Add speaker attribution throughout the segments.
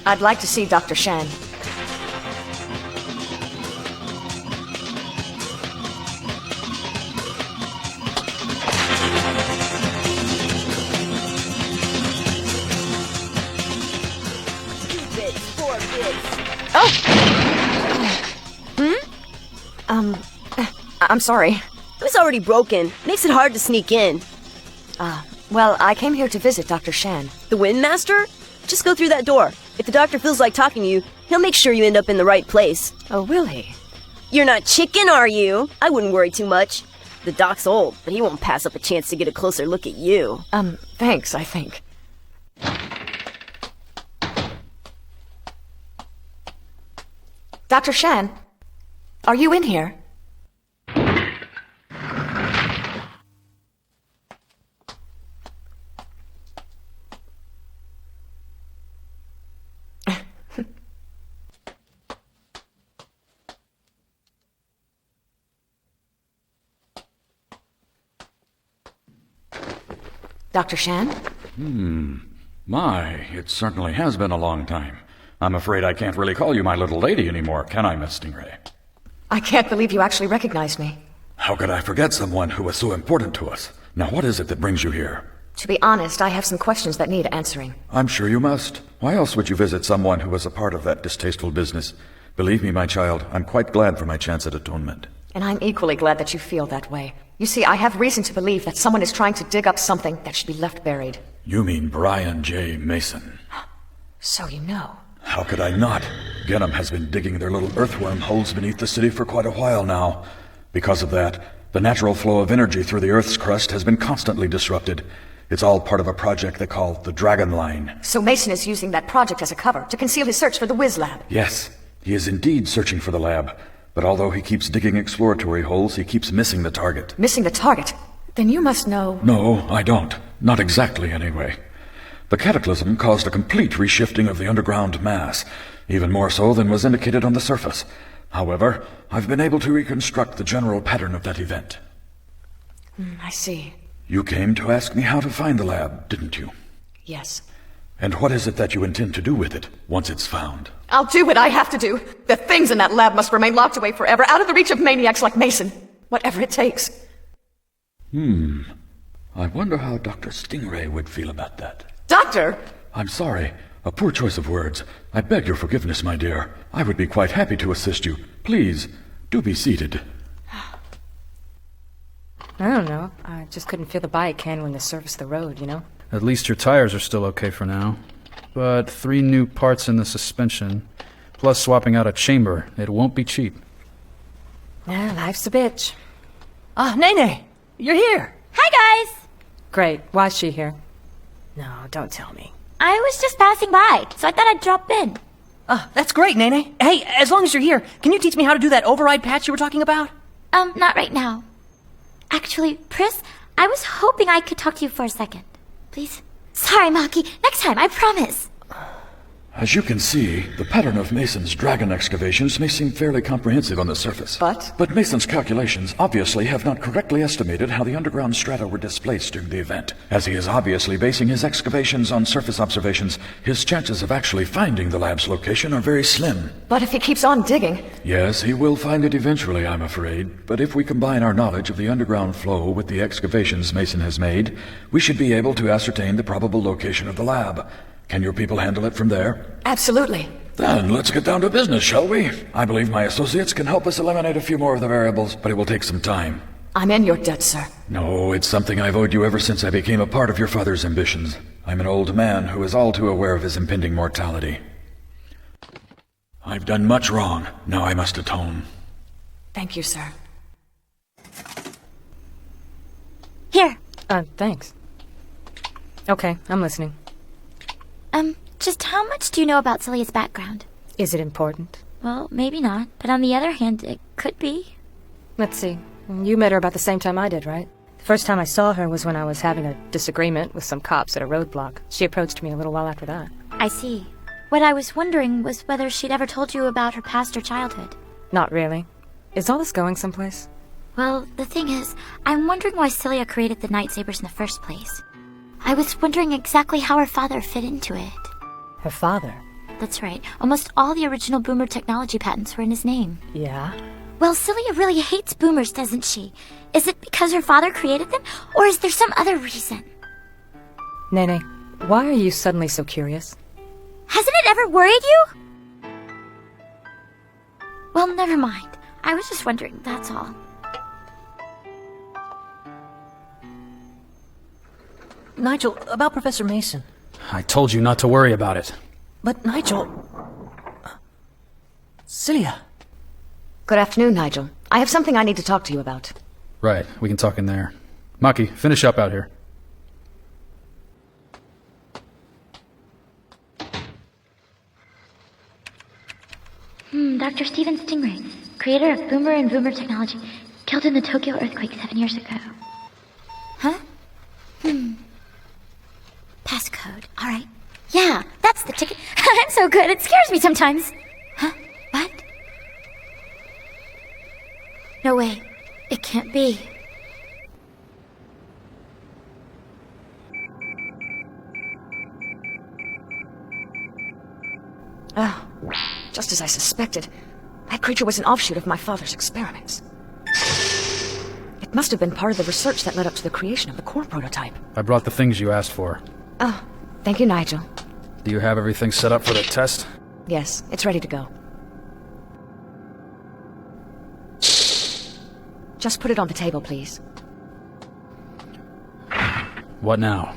Speaker 1: I'd like to see Dr. Shan. I'm sorry.
Speaker 2: It was already broken. Makes it hard to sneak in.
Speaker 1: Well, I came here to visit Dr. Shan.
Speaker 2: The Windmaster? Just go through that door. If the doctor feels like talking to you, he'll make sure you end up in the right place.
Speaker 1: Oh, will he?
Speaker 2: You're not chicken, are you? I wouldn't worry too much. The doc's old, but he won't pass up a chance to get a closer look at you.
Speaker 1: Thanks, I think. Dr. Shan, are you in here? Dr. Shan?
Speaker 3: My, it certainly has been a long time. I'm afraid I can't really call you my little lady anymore, can I, Miss Stingray?
Speaker 1: I can't believe you actually recognized me.
Speaker 3: How could I forget someone who was so important to us? Now, what is it that brings you here?
Speaker 1: To be honest, I have some questions that need answering.
Speaker 3: I'm sure you must. Why else would you visit someone who was a part of that distasteful business? Believe me, my child, I'm quite glad for my chance at atonement.
Speaker 1: And I'm equally glad that you feel that way. You see, I have reason to believe that someone is trying to dig up something that should be left buried.
Speaker 3: You mean Brian J. Mason?
Speaker 1: So you know.
Speaker 3: How could I not? Genom has been digging their little earthworm holes beneath the city for quite a while now. Because of that, the natural flow of energy through the Earth's crust has been constantly disrupted. It's all part of a project they call the Dragon Line.
Speaker 1: So Mason is using that project as a cover to conceal his search for the Wiz Lab.
Speaker 3: Yes, he is indeed searching for the lab. But although he keeps digging exploratory holes, he keeps missing the target.
Speaker 1: Missing the target? Then you must know...
Speaker 3: No, I don't. Not exactly, anyway. The cataclysm caused a complete reshifting of the underground mass, even more so than was indicated on the surface. However, I've been able to reconstruct the general pattern of that event.
Speaker 1: I see.
Speaker 3: You came to ask me how to find the lab, didn't you?
Speaker 1: Yes.
Speaker 3: And what is it that you intend to do with it, once it's found?
Speaker 1: I'll do what I have to do. The things in that lab must remain locked away forever, out of the reach of maniacs like Mason. Whatever it takes.
Speaker 3: I wonder how Dr. Stingray would feel about that.
Speaker 1: Doctor!
Speaker 3: I'm sorry. A poor choice of words. I beg your forgiveness, my dear. I would be quite happy to assist you. Please, do be seated.
Speaker 4: I don't know. I just couldn't feel the bike handling the surface of the road, you know?
Speaker 5: At least your tires are still okay for now. But 3 new parts in the suspension, plus swapping out a chamber. It won't be cheap.
Speaker 4: Yeah, life's a bitch.
Speaker 6: Nene, you're here.
Speaker 7: Hi, guys!
Speaker 4: Great. Why's she here?
Speaker 6: No, don't tell me.
Speaker 7: I was just passing by, so I thought I'd drop in.
Speaker 6: That's great, Nene. Hey, as long as you're here, can you teach me how to do that override patch you were talking about?
Speaker 7: Not right now. Actually, Pris, I was hoping I could talk to you for a second. Please? Sorry, Maki. Next time, I promise.
Speaker 3: As you can see, the pattern of Mason's dragon excavations may seem fairly comprehensive on the surface.
Speaker 1: But
Speaker 3: Mason's calculations obviously have not correctly estimated how the underground strata were displaced during the event. As he is obviously basing his excavations on surface observations, his chances of actually finding the lab's location are very slim.
Speaker 1: But if he keeps on digging...
Speaker 3: Yes, he will find it eventually, I'm afraid. But if we combine our knowledge of the underground flow with the excavations Mason has made, we should be able to ascertain the probable location of the lab. Can your people handle it from there?
Speaker 1: Absolutely.
Speaker 3: Then let's get down to business, shall we? I believe my associates can help us eliminate a few more of the variables, but it will take some time.
Speaker 1: I'm in your debt, sir.
Speaker 3: No, it's something I've owed you ever since I became a part of your father's ambitions. I'm an old man who is all too aware of his impending mortality. I've done much wrong. Now I must atone.
Speaker 1: Thank you, sir.
Speaker 7: Here.
Speaker 4: Thanks. Okay, I'm listening.
Speaker 7: Just how much do you know about Celia's background?
Speaker 4: Is it important?
Speaker 7: Well, maybe not, but on the other hand, it could be.
Speaker 4: Let's see. You met her about the same time I did, right? The first time I saw her was when I was having a disagreement with some cops at a roadblock. She approached me a little while after that.
Speaker 7: I see. What I was wondering was whether she'd ever told you about her past or childhood.
Speaker 4: Not really. Is all this going someplace?
Speaker 7: Well, the thing is, I'm wondering why Celia created the Nightsabers in the first place. I was wondering exactly how her father fit into it.
Speaker 4: Her father?
Speaker 7: that's right. Almost all the original Boomer technology patents were in his name.
Speaker 4: Yeah?
Speaker 7: Well, Celia really hates boomers, doesn't she? Is it because her father created them, or is there some other reason?
Speaker 4: Nene, why are you suddenly so curious?
Speaker 7: Hasn't it ever worried you? Well, never mind. I was just wondering, that's all.
Speaker 6: Nigel, about Professor Mason.
Speaker 5: I told you not to worry about it.
Speaker 6: But Nigel... Celia.
Speaker 1: Good afternoon, Nigel. I have something I need to talk to you about.
Speaker 5: Right, we can talk in there. Maki, finish up out here.
Speaker 7: Dr. Steven Stingray, creator of Boomer and Boomer technology, killed in the Tokyo earthquake 7 years ago. Huh? Passcode. All right. Yeah, that's the ticket. I'm so good, it scares me sometimes. Huh? What? No way. It can't be.
Speaker 1: Oh, just as I suspected. That creature was an offshoot of my father's experiments. It must have been part of the research that led up to the creation of the core prototype.
Speaker 5: I brought the things you asked for.
Speaker 1: Oh, thank you, Nigel.
Speaker 5: Do you have everything set up for the test?
Speaker 1: Yes, it's ready to go. Just put it on the table, please.
Speaker 5: What now?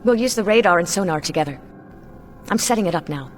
Speaker 1: We'll use the radar and sonar together. I'm setting it up now.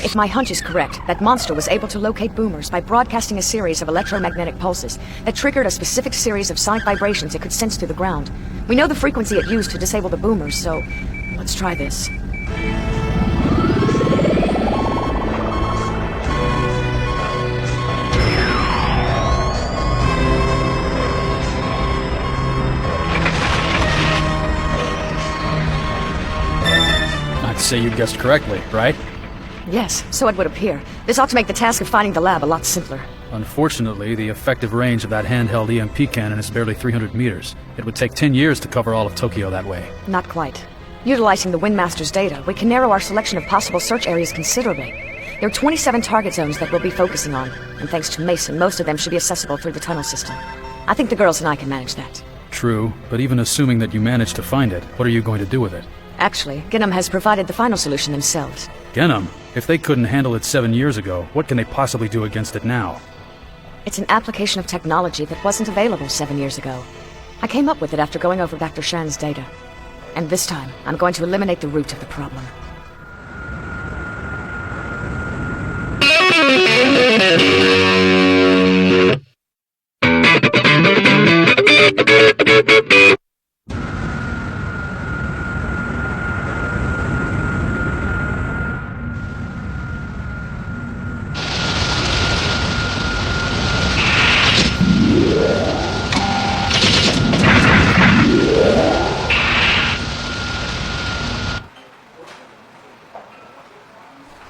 Speaker 1: If my hunch is correct, that monster was able to locate boomers by broadcasting a series of electromagnetic pulses that triggered a specific series of sonic vibrations it could sense through the ground. We know the frequency it used to disable the boomers, so let's try this.
Speaker 5: I'd say you guessed correctly, right?
Speaker 1: Yes, so it would appear. This ought to make the task of finding the lab a lot simpler.
Speaker 5: Unfortunately, the effective range of that handheld EMP cannon is barely 300 meters. It would take 10 years to cover all of Tokyo that way.
Speaker 1: Not quite. Utilizing the Windmaster's data, we can narrow our selection of possible search areas considerably. There are 27 target zones that we'll be focusing on, and thanks to Mason, most of them should be accessible through the tunnel system. I think the girls and I can manage that.
Speaker 5: True, but even assuming that you manage to find it, what are you going to do with it?
Speaker 1: Actually, Ginham has provided the final solution themselves.
Speaker 5: Ginham? If they couldn't handle it 7 years ago, what can they possibly do against it now?
Speaker 1: It's an application of technology that wasn't available 7 years ago. I came up with it after going over Dr. Shan's data. And this time, I'm going to eliminate the root of the problem.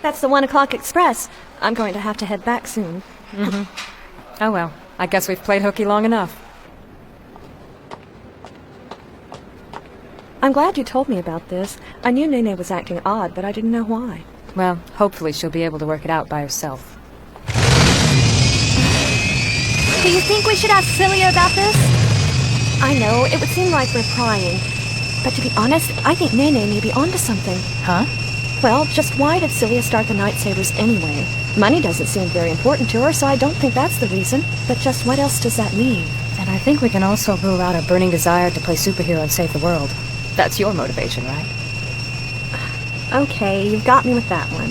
Speaker 8: That's the 1 o'clock express. I'm going to have to head back soon.
Speaker 4: Oh well, I guess we've played hooky long enough.
Speaker 8: I'm glad you told me about this. I knew Nene was acting odd, but I didn't know why.
Speaker 4: Well, hopefully she'll be able to work it out by herself.
Speaker 8: Do you think we should ask Celia about this? I know, it would seem like we're prying. But to be honest, I think Nene may be onto something.
Speaker 6: Huh?
Speaker 8: Well, just why did Celia start the Night Sabers anyway? Money doesn't seem very important to her, so I don't think that's the reason. But just what else does that mean?
Speaker 4: And I think we can also rule out a burning desire to play superhero and save the world. That's your motivation, right?
Speaker 8: Okay, you've got me with that one.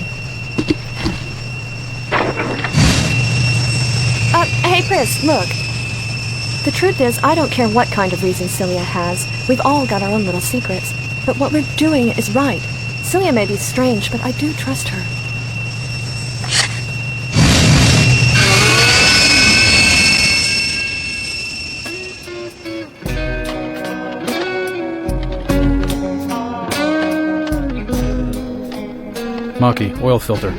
Speaker 8: Hey, Chris, look. The truth is, I don't care what kind of reason Celia has. We've all got our own little secrets. But what we're doing is right. Celia may be strange, but I do trust her.
Speaker 5: Maki, oil filter.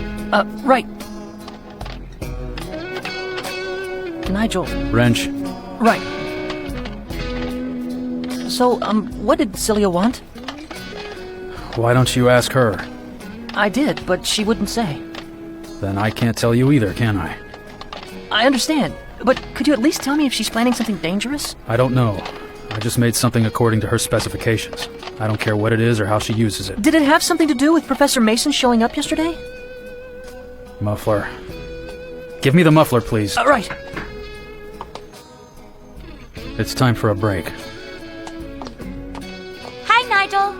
Speaker 6: Right. Nigel.
Speaker 5: Wrench.
Speaker 6: Right. So, what did Celia want?
Speaker 5: Why don't you ask her?
Speaker 6: I did, but she wouldn't say.
Speaker 5: Then I can't tell you either, can I?
Speaker 6: I understand, but could you at least tell me if she's planning something dangerous?
Speaker 5: I don't know. I just made something according to her specifications. I don't care what it is or how she uses it.
Speaker 6: Did it have something to do with Professor Mason showing up yesterday?
Speaker 5: Muffler. Give me the muffler, please.
Speaker 6: Right.
Speaker 5: It's time for a break.
Speaker 7: Hi, Nigel.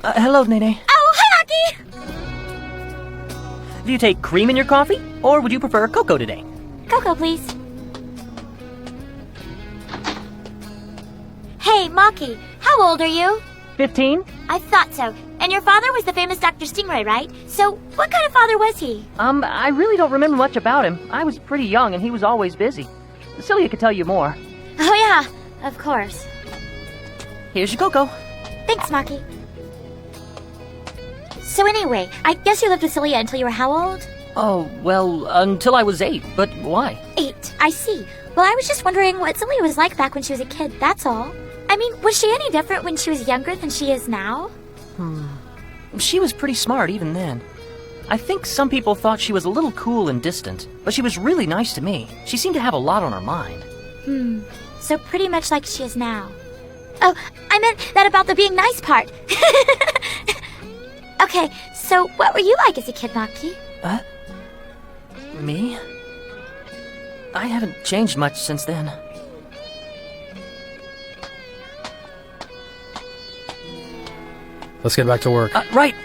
Speaker 6: Hello, Nene.
Speaker 7: Oh, hi, Maki!
Speaker 6: Do you take cream in your coffee, or would you prefer cocoa today?
Speaker 7: Cocoa, please. Hey, Maki, how old are you?
Speaker 6: 15?
Speaker 7: I thought so. And your father was the famous Dr. Stingray, right? So, what kind of father was he?
Speaker 6: I really don't remember much about him. I was pretty young, and he was always busy. Celia could tell you more.
Speaker 7: Oh, yeah, of course.
Speaker 6: Here's your cocoa.
Speaker 7: Thanks, Maki. So anyway, I guess you lived with Celia until you were how old?
Speaker 6: Oh, well, until I was 8. But why?
Speaker 7: 8. I see. Well, I was just wondering what Celia was like back when she was a kid, that's all. I mean, was she any different when she was younger than she is now?
Speaker 6: She was pretty smart even then. I think some people thought she was a little cool and distant, but she was really nice to me. She seemed to have a lot on her mind.
Speaker 7: So pretty much like she is now. Oh, I meant that about the being nice part. Okay, so what were you like as a kid, Maki?
Speaker 6: Me? I haven't changed much since then.
Speaker 5: Let's get back to work.
Speaker 6: Right.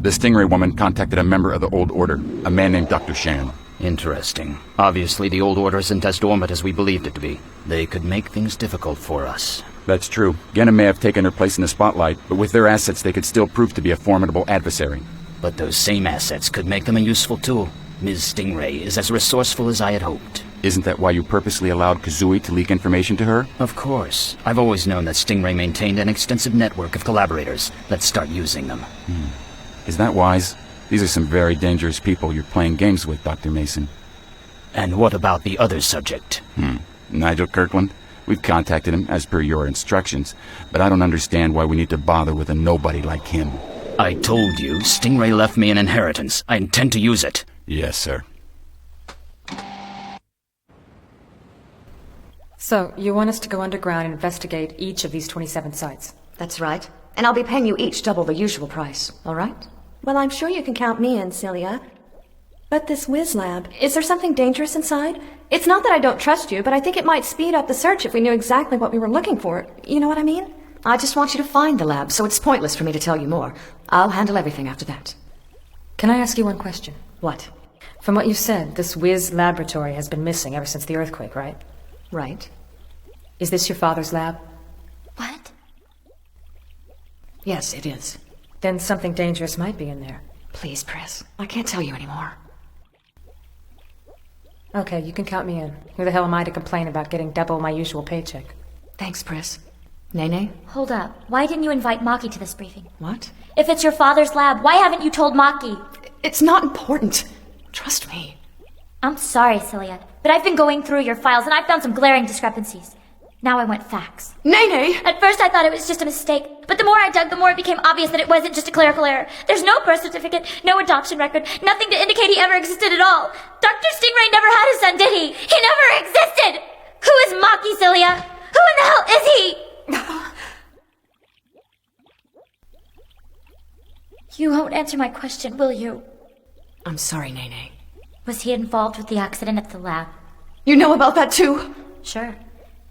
Speaker 9: The Stingray woman contacted a member of the Old Order, a man named Dr. Shan.
Speaker 10: Interesting. Obviously, the Old Order isn't as dormant as we believed it to be. They could make things difficult for us.
Speaker 9: That's true. Genna may have taken her place in the spotlight, but with their assets they could still prove to be a formidable adversary.
Speaker 10: But those same assets could make them a useful tool. Ms. Stingray is as resourceful as I had hoped.
Speaker 9: Isn't that why you purposely allowed Kazooie to leak information to her?
Speaker 10: Of course. I've always known that Stingray maintained an extensive network of collaborators. Let's start using them.
Speaker 9: Is that wise? These are some very dangerous people you're playing games with, Dr. Mason.
Speaker 10: And what about the other subject?
Speaker 9: Nigel Kirkland? We've contacted him as per your instructions, but I don't understand why we need to bother with a nobody like him.
Speaker 10: I told you, Stingray left me an inheritance. I intend to use it.
Speaker 9: Yes, sir.
Speaker 4: So, you want us to go underground and investigate each of these 27 sites?
Speaker 1: That's right. And I'll be paying you each double the usual price, all right?
Speaker 8: Well, I'm sure you can count me in, Celia. But this whiz lab, is there something dangerous inside? It's not that I don't trust you, but I think it might speed up the search if we knew exactly what we were looking for. You know what I mean?
Speaker 1: I just want you to find the lab, so it's pointless for me to tell you more. I'll handle everything after that.
Speaker 4: Can I ask you one question?
Speaker 1: What?
Speaker 4: From what you said, this whiz laboratory has been missing ever since the earthquake, right?
Speaker 1: Right.
Speaker 4: Is this your father's lab?
Speaker 7: What?
Speaker 1: Yes, it is.
Speaker 4: Then something dangerous might be in there.
Speaker 1: Please, Pris. I can't tell you anymore.
Speaker 4: Okay, you can count me in. Who the hell am I to complain about getting double my usual paycheck?
Speaker 1: Thanks, Pris. Nene?
Speaker 7: Hold up. Why didn't you invite Maki to this briefing?
Speaker 1: What?
Speaker 7: If it's your father's lab, why haven't you told Maki?
Speaker 1: It's not important. Trust me.
Speaker 7: I'm sorry, Celia, but I've been going through your files and I've found some glaring discrepancies. Now I want facts.
Speaker 1: Nene!
Speaker 7: At first I thought it was just a mistake, but the more I dug, the more it became obvious that it wasn't just a clerical error. There's no birth certificate, no adoption record, nothing to indicate he ever existed at all. Dr. Stingray never had a son, did he? He never existed! Who is Maki, Celia? Who in the hell is he? You won't answer my question, will you?
Speaker 1: I'm sorry, Nene.
Speaker 7: Was he involved with the accident at the lab?
Speaker 1: You know about that too?
Speaker 7: Sure.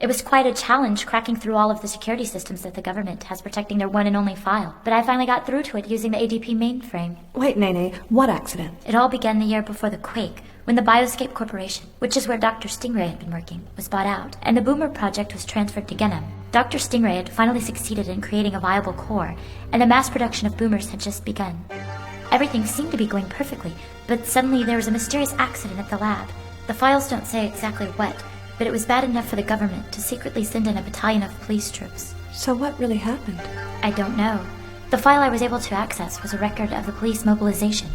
Speaker 7: It was quite a challenge cracking through all of the security systems that the government has protecting their one and only file. But I finally got through to it using the ADP mainframe.
Speaker 8: Wait, Nene, what accident?
Speaker 7: It all began the year before the quake, when the Bioscape Corporation, which is where Dr. Stingray had been working, was bought out, and the Boomer project was transferred to Genom. Dr. Stingray had finally succeeded in creating a viable core, and the mass production of boomers had just begun. Everything seemed to be going perfectly, but suddenly there was a mysterious accident at the lab. The files don't say exactly what, but it was bad enough for the government to secretly send in a battalion of police troops.
Speaker 8: So what really happened?
Speaker 7: I don't know. The file I was able to access was a record of the police mobilization,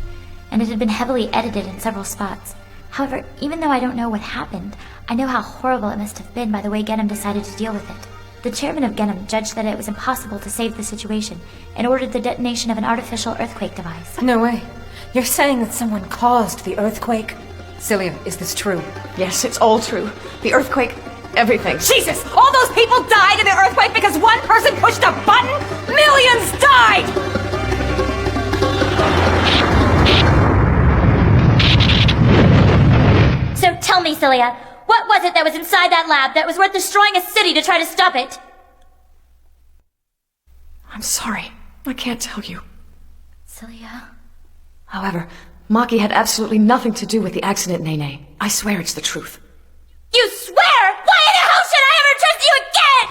Speaker 7: and it had been heavily edited in several spots. However, even though I don't know what happened, I know how horrible it must have been by the way Genom decided to deal with it. The chairman of Genom judged that it was impossible to save the situation and ordered the detonation of an artificial earthquake device.
Speaker 4: No way. You're saying that someone caused the earthquake? Cilia, is this true?
Speaker 8: Yes, it's all true. The earthquake, everything.
Speaker 4: Jesus! All those people died in the earthquake because one person pushed a button? Millions died!
Speaker 7: So tell me, Cilia, what was it that was inside that lab that was worth destroying a city to try to stop it?
Speaker 8: I'm sorry. I can't tell you.
Speaker 7: Cilia?
Speaker 8: However, Maki had absolutely nothing to do with the accident, Nene. I swear it's the truth.
Speaker 7: You swear? Why in the hell should I ever trust you again?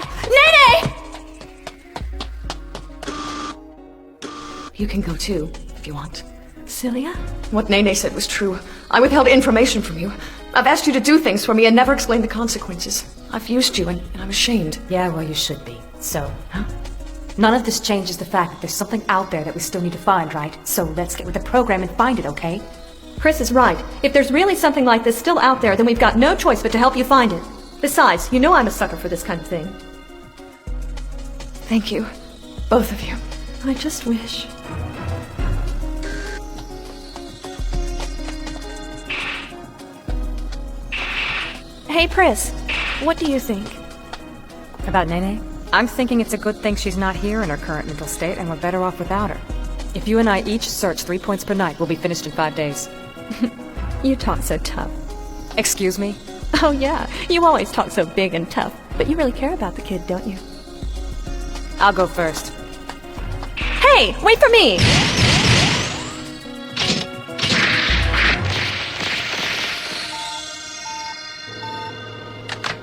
Speaker 8: Nene!
Speaker 1: You can go too, if you want.
Speaker 8: Cilia?
Speaker 1: What Nene said was true. I withheld information from you. I've asked you to do things for me and never explained the consequences. I've used you and I'm ashamed.
Speaker 4: Yeah, well, you should be. So, none of this changes the fact that there's something out there that we still need to find, right? So let's get with the program and find it, okay?
Speaker 8: Chris is right. If there's really something like this still out there, then we've got no choice but to help you find it. Besides, you know I'm a sucker for this kind of thing.
Speaker 1: Thank you. Both of you.
Speaker 8: I just wish... Hey, Pris. What do you think?
Speaker 4: About Nene? I'm thinking it's a good thing she's not here in her current mental state, and we're better off without her. If you and I each search 3 points per night, we'll be finished in 5 days.
Speaker 8: You talk so tough.
Speaker 4: Excuse me?
Speaker 8: Oh yeah, you always talk so big and tough. But you really care about the kid, don't you?
Speaker 4: I'll go first.
Speaker 8: Hey, wait for me!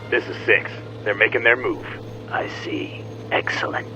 Speaker 11: This is 6. They're making their move. I see. Excellent.